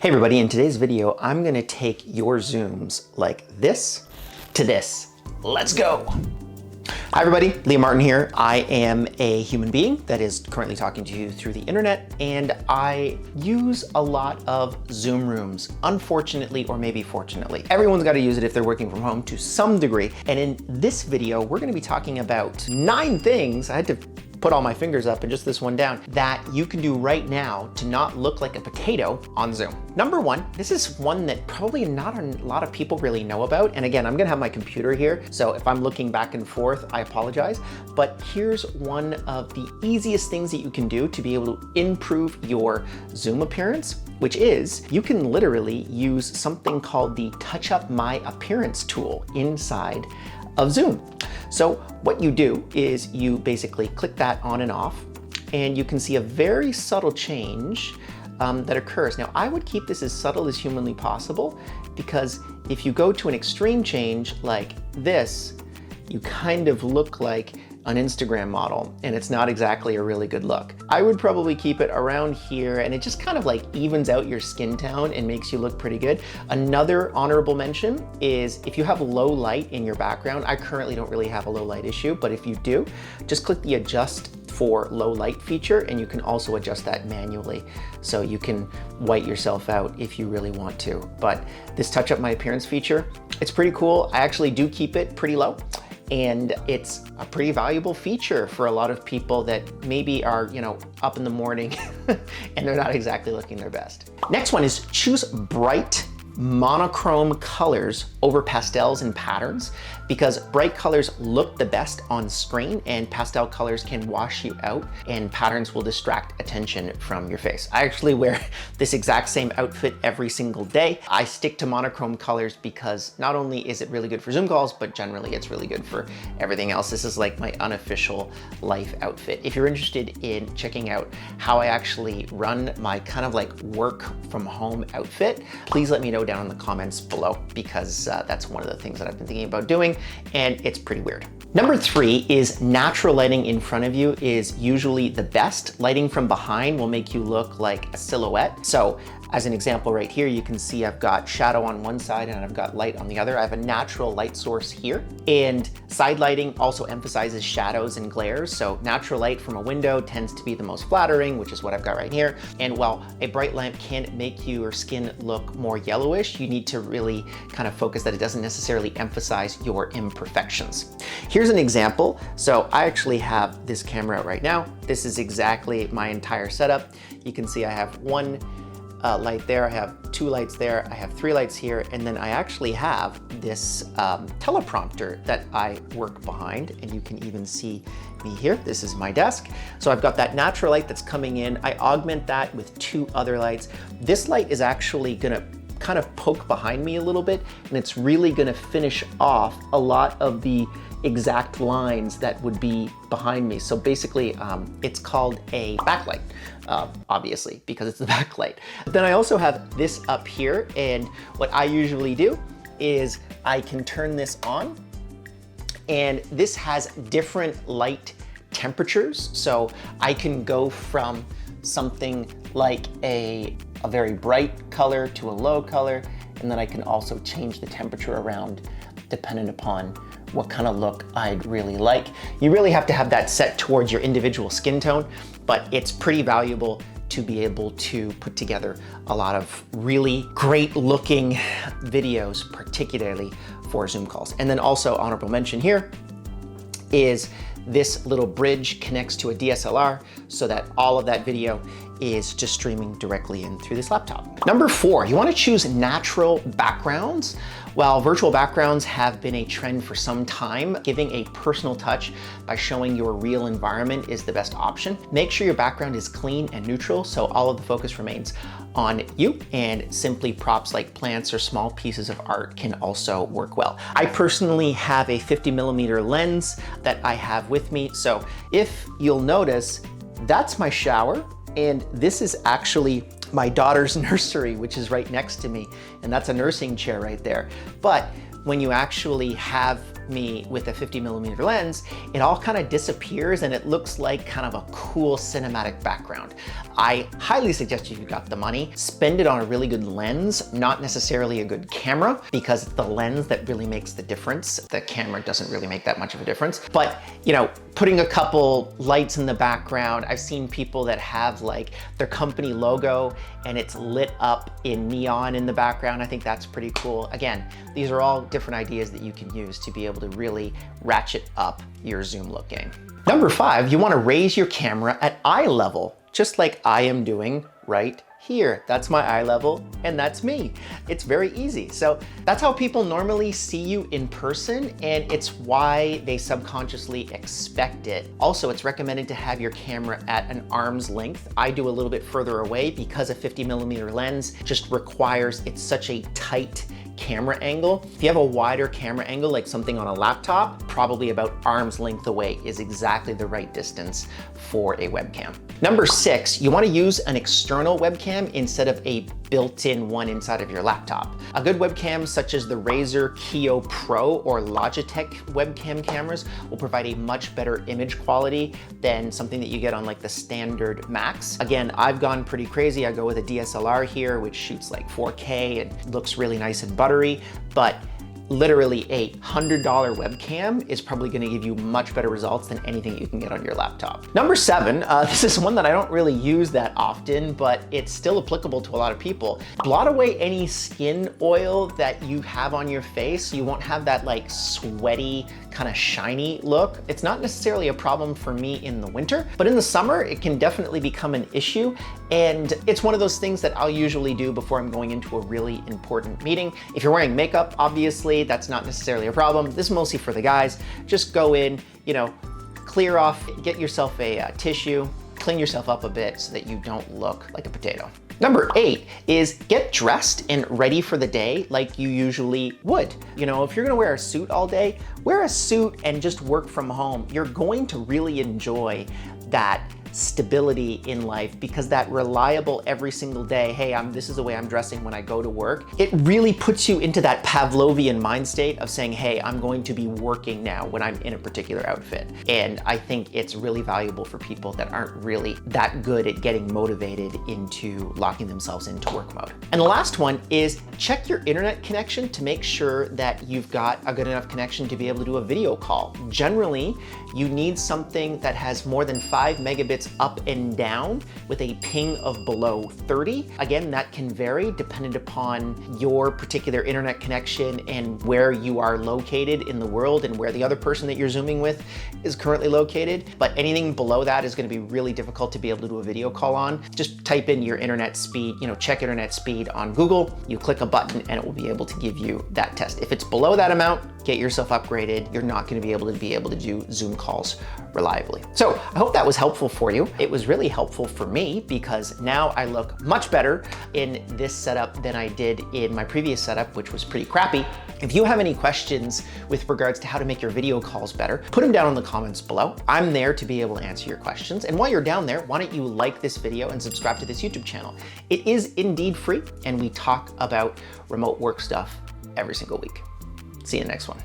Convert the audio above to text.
Hey everybody, in today's video, I'm gonna take your Zooms like this to this. Let's go. Hi everybody, Liam Martin here. I am a human being that is currently talking to you through the internet, and I use a lot of Zoom rooms, unfortunately, or maybe fortunately. Everyone's gotta use it if they're working from home to some degree. And in this video, we're gonna be talking about 9 things. I had to put all my fingers up and just this one down, that you can do right now to not look like a potato on Zoom. Number 1, this is one that probably not a lot of people really know about. And again, I'm gonna have my computer here, so if I'm looking back and forth, I apologize. But here's one of the easiest things that you can do to be able to improve your Zoom appearance, which is you can literally use something called the Touch Up My Appearance tool inside of Zoom. So what you do is you basically click that on and off, and you can see a very subtle change that occurs. Now, I would keep this as subtle as humanly possible, because if you go to an extreme change like this, you kind of look like an Instagram model, and it's not exactly a really good look. I would probably keep it around here, and it just kind of like evens out your skin tone and makes you look pretty good. Another honorable mention is if you have low light in your background. I currently don't really have a low light issue, but if you do, just click the adjust for low light feature, and you can also adjust that manually. So you can white yourself out if you really want to. But this Touch Up My Appearance feature, it's pretty cool. I actually do keep it pretty low, and it's a pretty valuable feature for a lot of people that maybe are, up in the morning and they're not exactly looking their best. Next one is choose bright monochrome colors over pastels and patterns, because bright colors look the best on screen and pastel colors can wash you out, and patterns will distract attention from your face. I actually wear this exact same outfit every single day. I stick to monochrome colors because not only is it really good for Zoom calls, but generally it's really good for everything else. This is like my unofficial life outfit. If you're interested in checking out how I actually run my kind of like work from home outfit, please let me know down in the comments below, because that's one of the things that I've been thinking about doing, and it's pretty weird. Number 3 is natural lighting in front of you is usually the best. Lighting from behind will make you look like a silhouette. So as an example right here, you can see I've got shadow on one side and I've got light on the other. I have a natural light source here, and side lighting also emphasizes shadows and glares. So natural light from a window tends to be the most flattering, which is what I've got right here. And while a bright lamp can make your skin look more yellowish, you need to really kind of focus that it doesn't necessarily emphasize your imperfections. Here's an example. So I actually have this camera out right now. This is exactly my entire setup. You can see I have one light there, I have 2 lights there, I have 3 lights here, and then I actually have this teleprompter that I work behind, and you can even see me here. This is my desk. So I've got that natural light that's coming in. I augment that with 2 other lights. This light is actually gonna kind of poke behind me a little bit, and it's really gonna finish off a lot of the exact lines that would be behind me. So basically, it's called a backlight, obviously, because it's the backlight. But then I also have this up here, and what I usually do is I can turn this on, and this has different light temperatures. So I can go from something like a very bright color to a low color, and then I can also change the temperature around depending upon what kind of look I'd really like. You really have to have that set towards your individual skin tone, but it's pretty valuable to be able to put together a lot of really great looking videos, particularly for Zoom calls. And then also honorable mention here is this little bridge connects to a DSLR so that all of that video is just streaming directly in through this laptop. Number 4, you want to choose natural backgrounds. While virtual backgrounds have been a trend for some time, giving a personal touch by showing your real environment is the best option. Make sure your background is clean and neutral so all of the focus remains on you, and simply props like plants or small pieces of art can also work well. I personally have a 50mm lens that I have with me, so if you'll notice, that's my shower, and this is actually my daughter's nursery, which is right next to me, and that's a nursing chair right there. But when you actually have me with a 50mm lens, it all kind of disappears and it looks like kind of a cool cinematic background. I highly suggest if you've got the money, spend it on a really good lens, not necessarily a good camera, because it's the lens that really makes the difference. The camera doesn't really make that much of a difference. But, you know, putting a couple lights in the background, I've seen people that have like their company logo and it's lit up in neon in the background. I think that's pretty cool. Again, these are all different ideas that you can use to be able to really ratchet up your zoom look game. Number 5, you want to raise your camera at eye level, just like I am doing right here. That's my eye level and that's me. It's very easy. So that's how people normally see you in person, and it's why they subconsciously expect it. Also, it's recommended to have your camera at an arm's length. I do a little bit further away because a 50mm lens just requires, it's such a tight camera angle. If you have a wider camera angle, like something on a laptop, probably about arm's length away is exactly the right distance for a webcam. Number 6, you want to use an external webcam instead of a built-in one inside of your laptop. A good webcam such as the Razer Kiyo Pro or Logitech webcam cameras will provide a much better image quality than something that you get on like the standard Macs. Again, I've gone pretty crazy. I go with a DSLR here, which shoots like 4K and looks really nice and buttery, but literally a $100 webcam is probably gonna give you much better results than anything you can get on your laptop. Number 7, this is one that I don't really use that often, but it's still applicable to a lot of people. Blot away any skin oil that you have on your face so you won't have that like sweaty, kind of shiny look. It's not necessarily a problem for me in the winter, but in the summer, it can definitely become an issue. And it's one of those things that I'll usually do before I'm going into a really important meeting. If you're wearing makeup, obviously, that's not necessarily a problem. This is mostly for the guys. Just go in, you know, clear off, get yourself a tissue, clean yourself up a bit so that you don't look like a potato. Number 8 is get dressed and ready for the day like you usually would. You know, if you're gonna wear a suit all day, wear a suit and just work from home. You're going to really enjoy that stability in life, because that reliable every single day, hey, this is the way I'm dressing when I go to work, it really puts you into that Pavlovian mind state of saying, hey, I'm going to be working now when I'm in a particular outfit. And I think it's really valuable for people that aren't really that good at getting motivated into locking themselves into work mode. And the last one is check your internet connection to make sure that you've got a good enough connection to be able to do a video call. Generally, you need something that has more than 5 megabits up and down with a ping of below 30. Again, that can vary dependent upon your particular internet connection and where you are located in the world and where the other person that you're Zooming with is currently located. But anything below that is going to be really difficult to be able to do a video call on. Just type in your internet speed, you know, check internet speed on Google, you click a button and it will be able to give you that test. If it's below that amount, get yourself upgraded. You're not going to be able to do Zoom calls reliably. So I hope that was helpful for you. It was really helpful for me because now I look much better in this setup than I did in my previous setup, which was pretty crappy. If you have any questions with regards to how to make your video calls better, put them down in the comments below. I'm there to be able to answer your questions. And while you're down there, why don't you like this video and subscribe to this YouTube channel? It is indeed free, and we talk about remote work stuff every single week. See you in the next one.